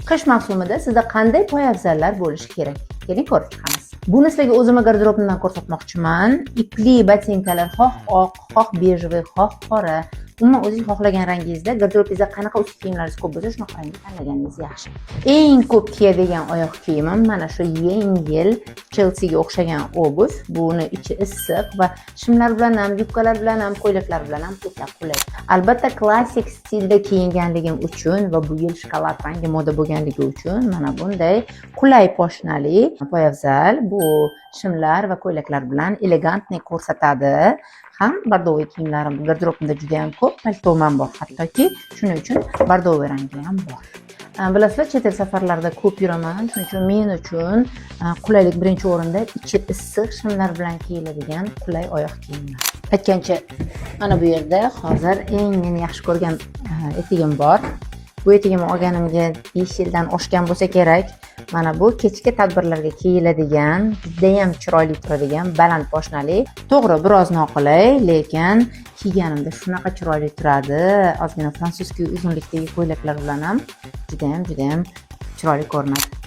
Qish mavsumida sizda qanday poyabzallar bo'lishi kerak? Keling ko'rib chiqamiz. Buni sizlarga o'zimning garderobimdan ko'rsatmoqchiman. Ipli botinkalar, xoh oq, xoh bejli, xoh qora. Umuman o'zingiz xohlagan rangingizda, garderobingizda qanaqa ustki kiyimlaringiz ko'p bo'lsa, shunaqa rangni tanlaganingiz yaxshi. Eng ko'p kiyadigan oyoq kiyimim mana shu yengil Chelseaga o'xshagan obuz. Buni ichi issiq va shimlar bilan ham, yubkalar bilan ham, ko'ylaklar bilan ham ko'plab qulay. Albatta klassik stilda kiyinganligim uchun va bu yil shokolad rangi moda bo'lganligi uchun mana bunday qulay poshnali poyabzal bu shimlar va ko'ylaklar bilan elegantlik ko'rsatadi. Ham bordoviy kiyimlarim garderobimda juda ham ko'p, paltom ham bor hattoki, shuning uchun bordoviy rangi ham bor. Bilasizlar, chet el safarlarida ko'p yuraman, shuning uchun men uchun qulaylik birinchi o'rinda, ichi issiq shimlar bilan kiyiladigan qulay oyoq kiyimlar. Aytgancha, mana bu yerda hozir eng meni yaxshi ko'rgan etigim bor. Bu etigimni olganimga 5 yildan oshgan bo'lsa kerak. Mana bu kechki tadbirlarga kiyiladigan, juda ham chiroyli turadigan, baland poshnali. To'g'ri, biroz noqulay, lekin kiyganimda shunaqa chiroyli turadi. Ozgina frantsuzskiy uzunlikdagi ko'ylaklar bilan ham juda ham chiroyli ko'rinadi.